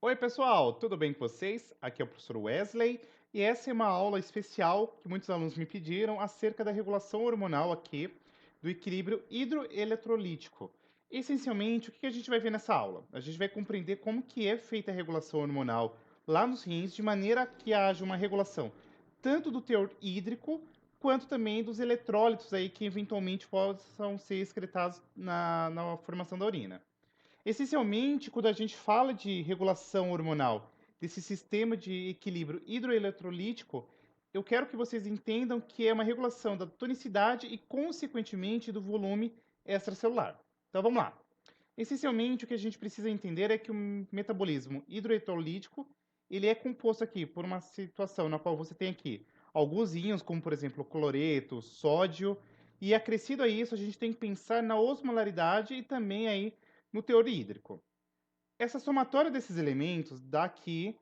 Oi, pessoal, tudo bem com vocês? Aqui é o professor Wesley e essa é uma aula especial que muitos alunos me pediram acerca da regulação hormonal aqui do equilíbrio hidroeletrolítico. Essencialmente, o que a gente vai ver nessa aula? A gente vai compreender como que é feita a regulação hormonal lá nos rins, de maneira que haja uma regulação tanto do teor hídrico quanto também dos eletrólitos aí que eventualmente possam ser excretados na formação da urina. Essencialmente, quando a gente fala de regulação hormonal, desse sistema de equilíbrio hidroeletrolítico, eu quero que vocês entendam que é uma regulação da tonicidade e, consequentemente, do volume extracelular. Então vamos lá. Essencialmente, o que a gente precisa entender é que o metabolismo hidroeletrolítico ele é composto aqui por uma situação na qual você tem aqui alguns íons, como por exemplo o cloreto, sódio, e acrescido a isso, a gente tem que pensar na osmolaridade e também aí no teor hídrico. Essa somatória desses elementos dá aqui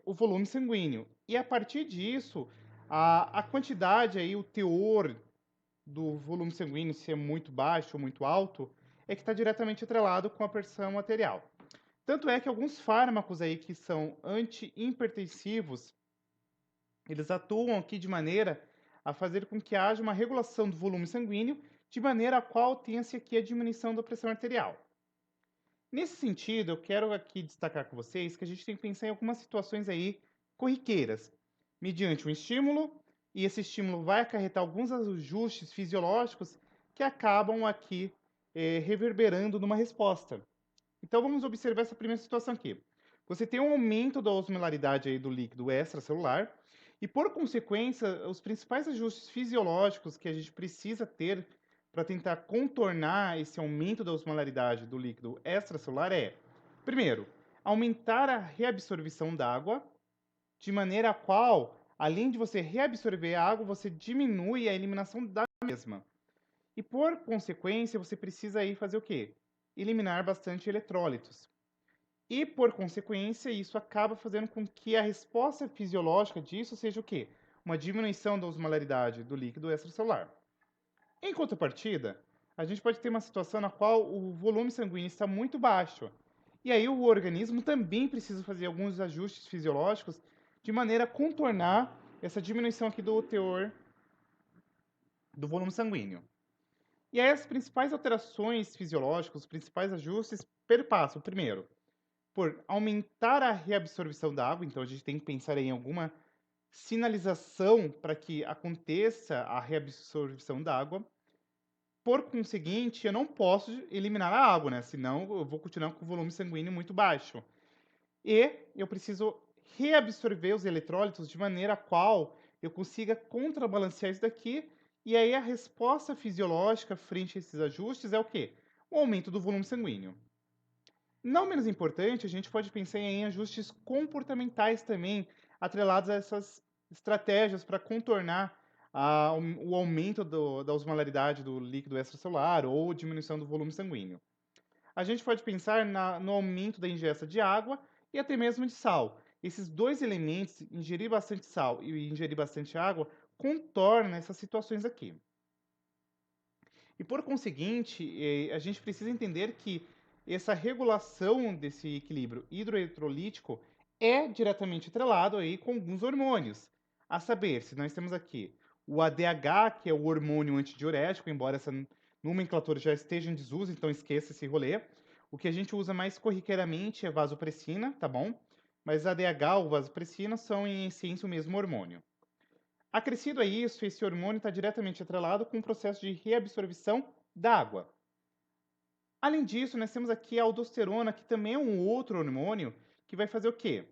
o volume sanguíneo. E a partir disso, a quantidade aí, o teor do volume sanguíneo, se é muito baixo ou muito alto, é que está diretamente atrelado com a pressão arterial. Tanto é que alguns fármacos aí que são anti-hipertensivos, eles atuam aqui de maneira a fazer com que haja uma regulação do volume sanguíneo, de maneira a qual tenha-se aqui a diminuição da pressão arterial. Nesse sentido, eu quero aqui destacar com vocês que a gente tem que pensar em algumas situações aí corriqueiras, mediante um estímulo, e esse estímulo vai acarretar alguns ajustes fisiológicos que acabam aqui reverberando numa resposta. Então vamos observar essa primeira situação aqui. Você tem um aumento da osmolaridade aí do líquido extracelular e, por consequência, os principais ajustes fisiológicos que a gente precisa ter para tentar contornar esse aumento da osmolaridade do líquido extracelular é, primeiro, aumentar a reabsorção da água, de maneira a qual, além de você reabsorver a água, você diminui a eliminação da mesma. E por consequência, você precisa aí fazer o quê? Eliminar bastante eletrólitos. E por consequência, isso acaba fazendo com que a resposta fisiológica disso seja o quê? Uma diminuição da osmolaridade do líquido extracelular. Em contrapartida, a gente pode ter uma situação na qual o volume sanguíneo está muito baixo. E aí o organismo também precisa fazer alguns ajustes fisiológicos de maneira a contornar essa diminuição aqui do teor do volume sanguíneo. E aí as principais alterações fisiológicas, os principais ajustes perpassam, primeiro, por aumentar a reabsorção da água, então a gente tem que pensar em alguma sinalização para que aconteça a reabsorção da água. Por conseguinte, eu não posso eliminar a água, né? Senão eu vou continuar com o volume sanguíneo muito baixo. E eu preciso reabsorver os eletrólitos de maneira a qual eu consiga contrabalancear isso daqui. E aí a resposta fisiológica frente a esses ajustes é o quê? O aumento do volume sanguíneo. Não menos importante, a gente pode pensar em ajustes comportamentais também, atrelados a essas estratégias para contornar o aumento da osmolaridade do líquido extracelular ou diminuição do volume sanguíneo. A gente pode pensar no aumento da ingesta de água e até mesmo de sal. Esses dois elementos, ingerir bastante sal e ingerir bastante água, contornam essas situações aqui. E por conseguinte, a gente precisa entender que essa regulação desse equilíbrio hidroeletrolítico é diretamente atrelado aí com alguns hormônios. A saber, se nós temos aqui o ADH, que é o hormônio antidiurético, embora essa nomenclatura já esteja em desuso, então esqueça esse rolê. O que a gente usa mais corriqueiramente é vasopressina, tá bom? Mas ADH ou vasopressina são em essência o mesmo hormônio. Acrescido a isso, esse hormônio está diretamente atrelado com o processo de reabsorção da água. Além disso, nós temos aqui a aldosterona, que também é um outro hormônio, que vai fazer o quê?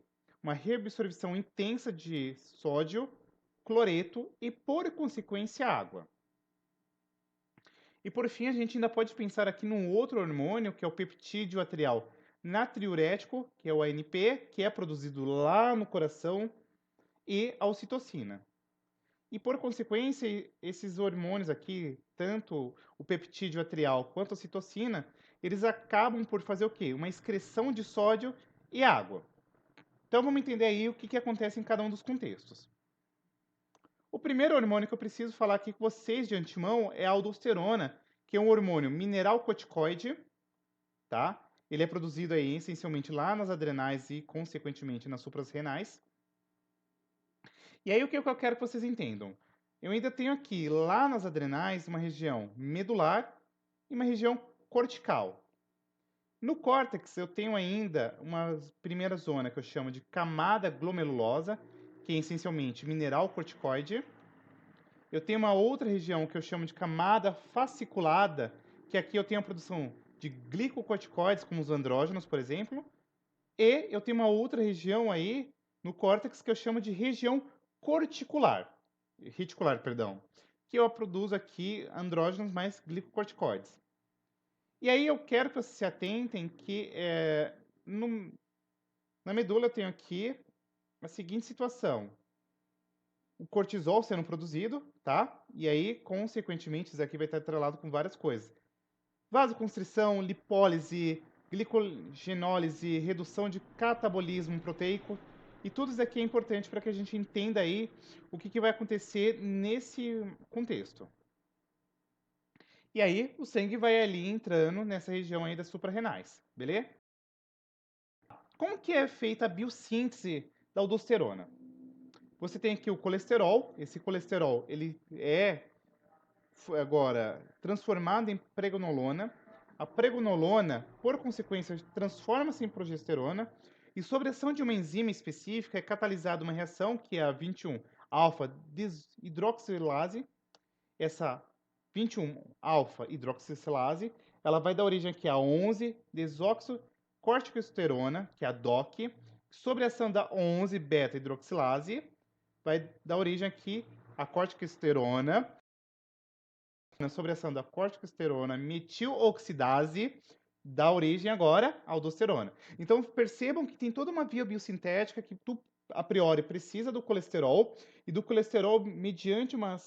Uma reabsorção intensa de sódio, cloreto e, por consequência, água. E por fim, a gente ainda pode pensar aqui num outro hormônio, que é o peptídeo atrial natriurético, que é o ANP, que é produzido lá no coração, e a ocitocina. E por consequência, esses hormônios aqui, tanto o peptídeo atrial quanto a citocina, eles acabam por fazer o quê? Uma excreção de sódio e água. Então vamos entender aí o que acontece em cada um dos contextos. O primeiro hormônio que eu preciso falar aqui com vocês de antemão é a aldosterona, que é um hormônio mineral corticoide, tá? Ele é produzido aí essencialmente lá nas adrenais e, consequentemente, nas suprarrenais. E aí, o que eu quero que vocês entendam? Eu ainda tenho aqui, lá nas adrenais, uma região medular e uma região cortical. No córtex, eu tenho ainda uma primeira zona que eu chamo de camada glomerulosa, que é essencialmente mineral corticoide. Eu tenho uma outra região que eu chamo de camada fasciculada, que aqui eu tenho a produção de glicocorticoides, como os andrógenos, por exemplo. E eu tenho uma outra região aí no córtex que eu chamo de região reticular, perdão, que eu produzo aqui andrógenos mais glicocorticoides. E aí eu quero que vocês se atentem que na medula eu tenho aqui a seguinte situação. O cortisol sendo produzido, tá? E aí, consequentemente, isso aqui vai estar atrelado com várias coisas. Vasoconstrição, lipólise, glicogenólise, redução de catabolismo proteico. E tudo isso aqui é importante para que a gente entenda aí o que vai acontecer nesse contexto. E aí, o sangue vai ali entrando nessa região aí das suprarrenais, beleza? Como que é feita a biossíntese da aldosterona? Você tem aqui o colesterol. Esse colesterol, ele é agora transformado em preganolona. A preganolona, por consequência, transforma-se em progesterona. E sob a ação de uma enzima específica, é catalisada uma reação que é a 21-alfa-hidroxilase. Essa 21-alfa-hidroxilase, ela vai dar origem aqui a 11-desoxocorticosterona, que é a DOC. Sob a ação da 11-beta-hidroxilase, vai dar origem aqui a corticosterona. Sobre a ação da corticosterona metiloxidase, dá origem agora à aldosterona. Então percebam que tem toda uma via biosintética que tu, a priori, precisa do colesterol, e do colesterol, mediante uma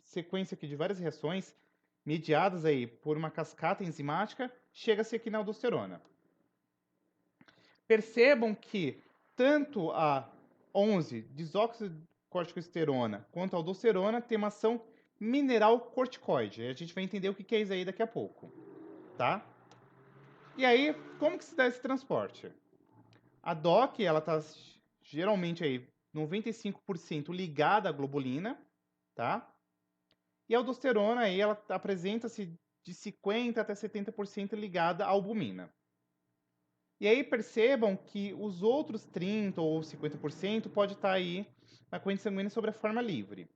sequência aqui de várias reações, mediadas aí por uma cascata enzimática, chega-se aqui na aldosterona. Percebam que tanto a 11-desoxocorticosterona quanto a aldosterona tem uma ação mineral corticoide. A gente vai entender o que é isso aí daqui a pouco, tá? E aí, como que se dá esse transporte? A DOC, ela tá geralmente aí 95% ligada à globulina, tá? E a aldosterona aí, ela apresenta-se de 50 até 70% ligada à albumina. E aí percebam que os outros 30 ou 50% pode estar aí na corrente sanguínea sobre a forma livre.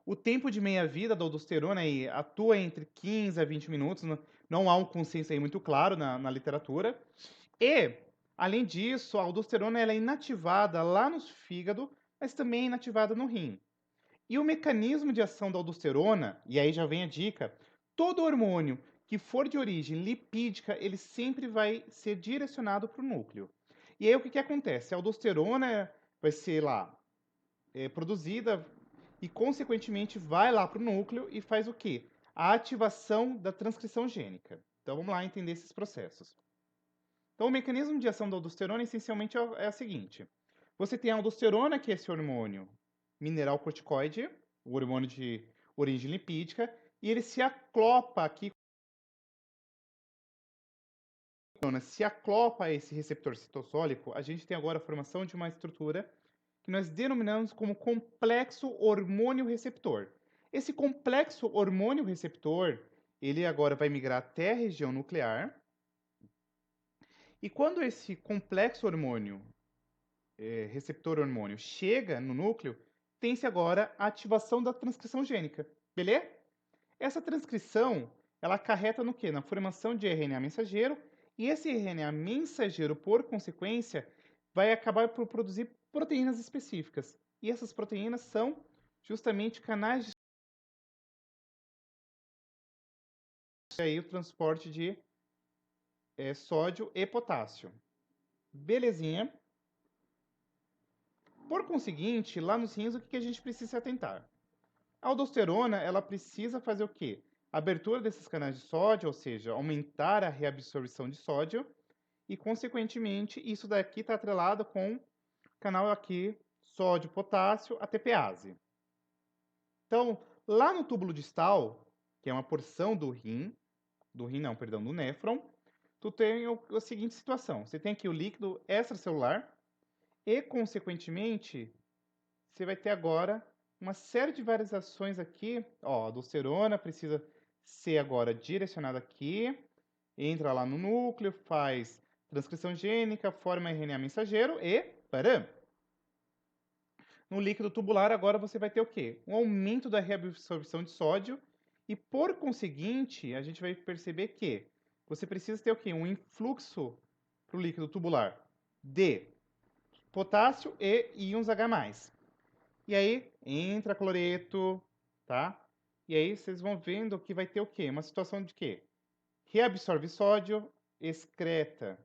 O tempo de meia-vida da aldosterona aí atua entre 15 a 20 minutos, não há um consenso aí muito claro na literatura. E, além disso, a aldosterona ela é inativada lá no fígado, mas também é inativada no rim. E o mecanismo de ação da aldosterona, e aí já vem a dica, todo hormônio que for de origem lipídica, ele sempre vai ser direcionado para o núcleo. E aí o que acontece? A aldosterona vai ser lá produzida e, consequentemente, vai lá para o núcleo e faz o quê? A ativação da transcrição gênica. Então vamos lá entender esses processos. Então o mecanismo de ação da aldosterona essencialmente é a seguinte. Você tem a aldosterona, que é esse hormônio mineral corticoide, o hormônio de origem lipídica, e ele se aclopa aqui, se aclopa a esse receptor citossólico, a gente tem agora a formação de uma estrutura que nós denominamos como complexo hormônio receptor. Esse complexo hormônio receptor, ele agora vai migrar até a região nuclear. E quando esse complexo hormônio, receptor hormônio, chega no núcleo, tem-se agora a ativação da transcrição gênica, beleza? Essa transcrição, ela acarreta no quê? Na formação de RNA mensageiro, e esse RNA mensageiro, por consequência, vai acabar por produzir proteínas específicas. E essas proteínas são justamente canais de aí, o transporte de sódio e potássio. Belezinha? Por conseguinte, lá nos rins, o que a gente precisa se atentar? A aldosterona, ela precisa fazer o quê? Abertura desses canais de sódio, ou seja, aumentar a reabsorção de sódio, e, consequentemente, isso daqui está atrelado com o canal aqui sódio-potássio ATPase. Então, lá no túbulo distal, que é uma porção do rim não, perdão, do néfron, tu tem a seguinte situação. Você tem aqui o líquido extracelular e, consequentemente, você vai ter agora uma série de variações aqui. Ó, a aldosterona precisa ser agora direcionada aqui, entra lá no núcleo, faz transcrição gênica, forma RNA mensageiro e param. No líquido tubular, agora você vai ter o quê? Um aumento da reabsorção de sódio e, por conseguinte, a gente vai perceber que você precisa ter o quê? Um influxo para o líquido tubular de potássio e íons H+. E aí, entra cloreto, tá? E aí, vocês vão vendo que vai ter o quê? Uma situação de quê? Reabsorve sódio, excreta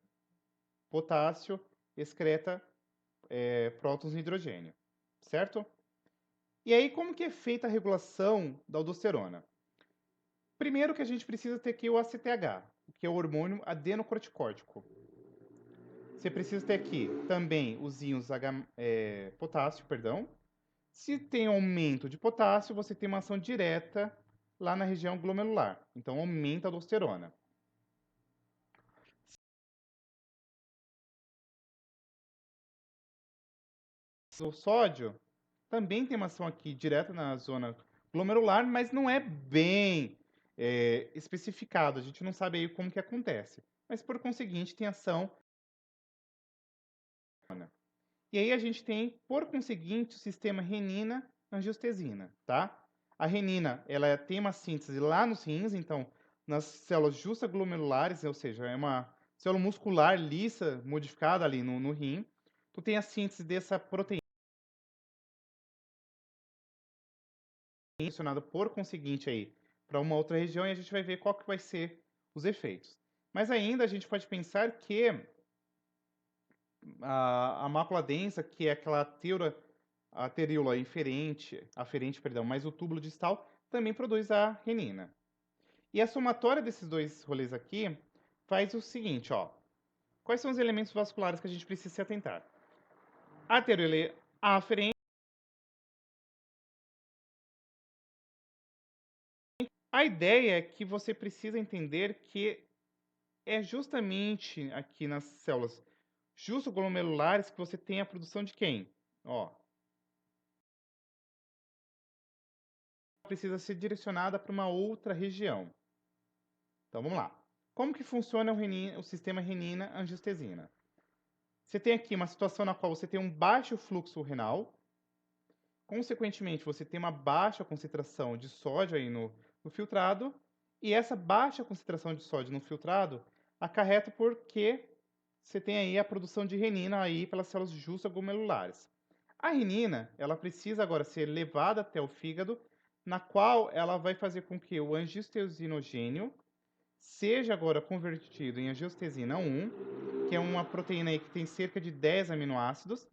potássio, excreta prótons e hidrogênio, certo? E aí, como que é feita a regulação da aldosterona? Primeiro que a gente precisa ter aqui o ACTH, que é o hormônio adenocorticótico. Você precisa ter aqui também os íons potássio, perdão. Se tem aumento de potássio, você tem uma ação direta lá na região glomerular. Então, aumenta a aldosterona. O sódio também tem uma ação aqui direta na zona glomerular, mas não é bem especificado. A gente não sabe aí como que acontece. Mas, por conseguinte, tem ação. E aí a gente tem, por conseguinte, o sistema renina-angiotensina, tá? A renina, ela tem uma síntese lá nos rins, então, nas células justaglomerulares, ou seja, é uma célula muscular lisa, modificada ali no rim. Tu tem a síntese dessa proteína direcionada, por conseguinte, aí, para uma outra região, e a gente vai ver qual que vai ser os efeitos. Mas ainda a gente pode pensar que a mácula densa, que é aquela teríola aferente, perdão, mais o túbulo distal, também produz a renina. E a somatória desses dois rolês aqui faz o seguinte, ó. Quais são os elementos vasculares que a gente precisa se atentar? A teríola aferente. A ideia é que você precisa entender que é justamente aqui nas células justoglomerulares que você tem a produção de quem? Ó, precisa ser direcionada para uma outra região. Então vamos lá. Como que funciona o sistema renina-angiotensina? Você tem aqui uma situação na qual você tem um baixo fluxo renal, consequentemente você tem uma baixa concentração de sódio aí no filtrado, e essa baixa concentração de sódio no filtrado acarreta porque você tem aí a produção de renina aí pelas células justaglomerulares. A renina, ela precisa agora ser levada até o fígado, na qual ela vai fazer com que o angiostensinogênio seja agora convertido em angiotensina 1, que é uma proteína aí que tem cerca de 10 aminoácidos,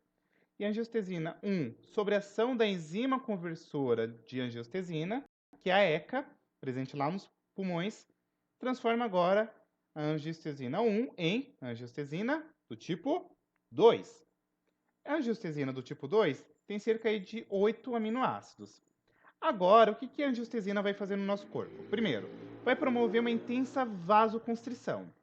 e a angiotensina 1, sobre a ação da enzima conversora de angiotensina, que é a ECA, presente lá nos pulmões, transforma agora a angiotensina 1 em angiotensina do tipo 2. A angiotensina do tipo 2 tem cerca de 8 aminoácidos. Agora, o que a angiotensina vai fazer no nosso corpo? Primeiro, vai promover uma intensa vasoconstrição.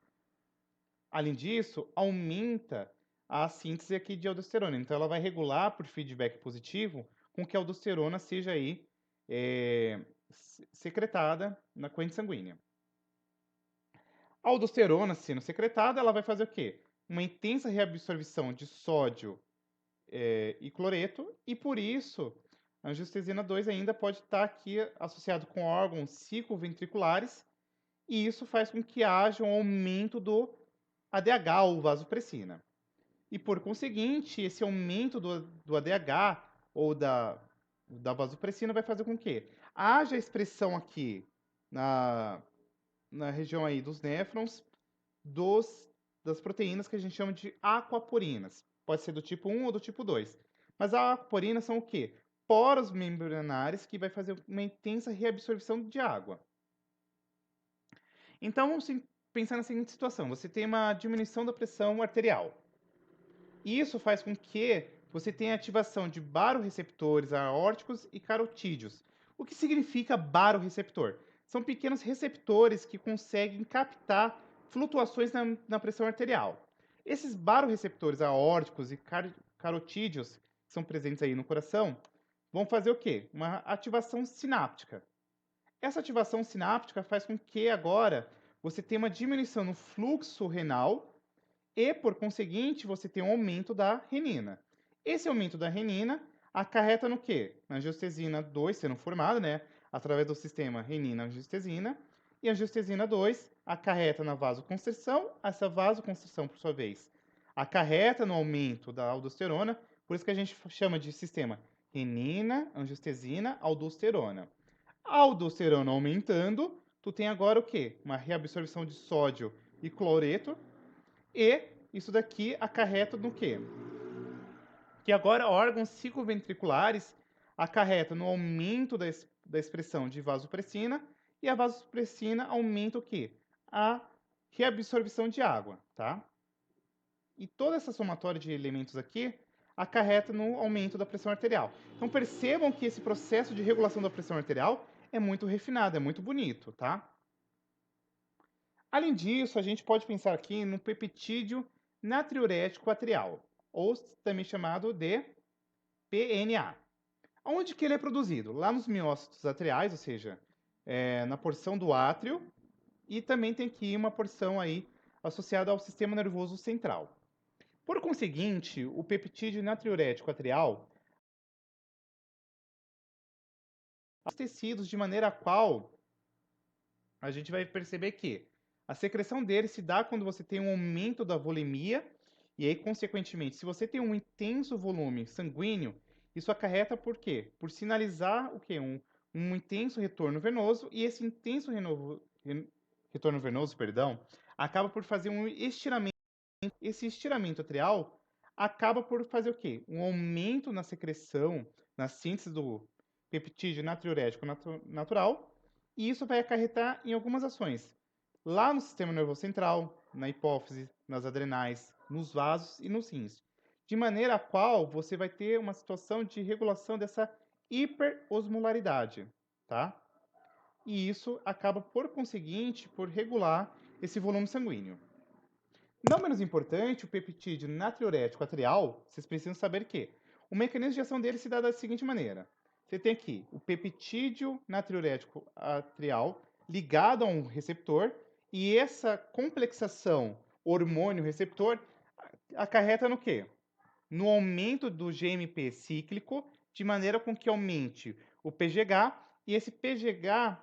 Além disso, aumenta a síntese aqui de aldosterona. Então, ela vai regular por feedback positivo com que a aldosterona seja aí secretada na corrente sanguínea. A aldosterona sendo secretada, ela vai fazer o quê? Uma intensa reabsorção de sódio e cloreto, e por isso a angiotensina 2 ainda pode estar aqui associado com órgãos cicloventriculares, e isso faz com que haja um aumento do ADH, ou vasopressina. E por conseguinte, esse aumento do ADH ou da vasopressina vai fazer com que haja expressão aqui na região aí dos néfrons das proteínas que a gente chama de aquaporinas. Pode ser do tipo 1 ou do tipo 2. Mas as aquaporinas são o quê? Poros membranares que vai fazer uma intensa reabsorção de água. Então, vamos pensar na seguinte situação. Você tem uma diminuição da pressão arterial. Isso faz com que você tenha ativação de baroreceptores aórticos e carotídeos. O que significa baroreceptor? São pequenos receptores que conseguem captar flutuações na pressão arterial. Esses baroreceptores aórticos e carotídeos, que são presentes aí no coração, vão fazer o quê? Uma ativação sináptica. Essa ativação sináptica faz com que agora você tenha uma diminuição no fluxo renal e, por conseguinte, você tenha um aumento da renina. Esse aumento da renina acarreta no quê? Na angiotensina 2 sendo formada, né? Através do sistema renina-angiotensina. E a angiotensina 2 acarreta na vasoconstrição. Essa vasoconstrição, por sua vez, acarreta no aumento da aldosterona. Por isso que a gente chama de sistema renina, angiotensina, aldosterona. A aldosterona aumentando, tu tem agora o quê? Uma reabsorção de sódio e cloreto. E isso daqui acarreta no quê? Que agora órgãos cicloventriculares acarreta no aumento da expressão de vasopressina, e a vasopressina aumenta o quê? A reabsorção de água, tá? E toda essa somatória de elementos aqui acarreta no aumento da pressão arterial. Então percebam que esse processo de regulação da pressão arterial é muito refinado, é muito bonito, tá? Além disso, a gente pode pensar aqui no peptídeo natriurético atrial, ou também chamado de PNA. Onde que ele é produzido? Lá nos miócitos atriais, ou seja, na porção do átrio, e também tem aqui uma porção aí associada ao sistema nervoso central. Por conseguinte, o peptídeo natriurético atrial os tecidos de maneira a qual a gente vai perceber que a secreção dele se dá quando você tem um aumento da volemia, e aí, consequentemente, se você tem um intenso volume sanguíneo, isso acarreta por quê? Por sinalizar o quê? Um intenso retorno venoso, e esse intenso retorno venoso, perdão, acaba por fazer um estiramento. Esse estiramento atrial acaba por fazer o quê? Um aumento na secreção, na síntese do peptídeo natriurético natural, e isso vai acarretar em algumas ações. Lá no sistema nervoso central, na hipófise, nas adrenais, nos vasos e nos rins. De maneira a qual você vai ter uma situação de regulação dessa hiperosmolaridade, tá? E isso acaba, por conseguinte, por regular esse volume sanguíneo. Não menos importante, o peptídeo natriurético atrial, vocês precisam saber que o mecanismo de ação dele se dá da seguinte maneira. Você tem aqui o peptídeo natriurético atrial ligado a um receptor, e essa complexação hormônio-receptor acarreta no quê? No aumento do GMP cíclico, de maneira com que aumente o PGH, e esse PGH,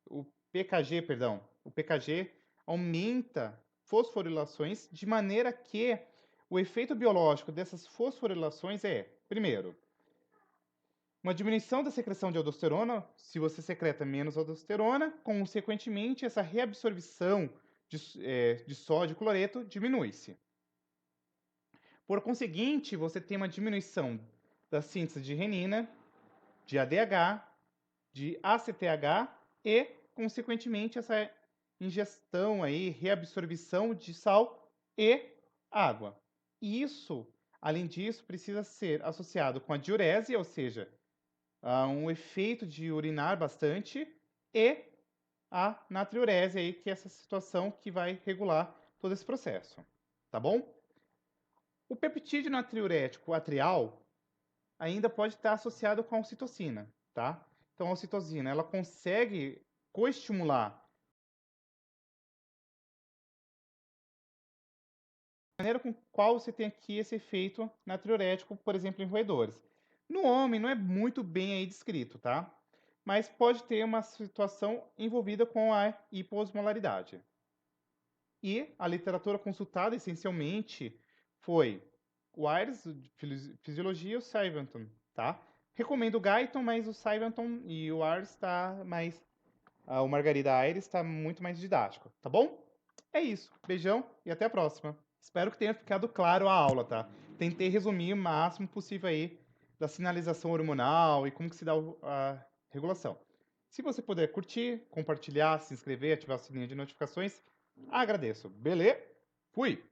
o PKG, perdão, o PKG aumenta fosforilações, de maneira que o efeito biológico dessas fosforilações é, primeiro, uma diminuição da secreção de aldosterona, se você secreta menos aldosterona, consequentemente, essa reabsorção de sódio e cloreto diminui-se. Por conseguinte, você tem uma diminuição da síntese de renina, de ADH, de ACTH e, consequentemente, essa ingestão aí, reabsorção de sal e água. E isso, além disso, precisa ser associado com a diurese, ou seja, um efeito de urinar bastante, e a natriurese aí, que é essa situação que vai regular todo esse processo, tá bom? O peptídeo natriurético atrial ainda pode estar associado com a ocitocina, tá? Então, a ocitocina, ela consegue coestimular a maneira com qual você tem aqui esse efeito natriurético, por exemplo, em roedores. No homem, não é muito bem aí descrito, tá? Mas pode ter uma situação envolvida com a hiposmolaridade. E a literatura consultada, essencialmente, foi o Ayres, Fisiologia, e o Sivanton, tá? Recomendo o Guyton, mas o Sivanton e o Ayres está mais... o Margarida Ayres está muito mais didático, tá bom? É isso. Beijão e até a próxima. Espero que tenha ficado claro a aula, tá? Tentei resumir o máximo possível aí da sinalização hormonal e como que se dá a regulação. Se você puder curtir, compartilhar, se inscrever, ativar o sininho de notificações, agradeço. Beleza? Fui!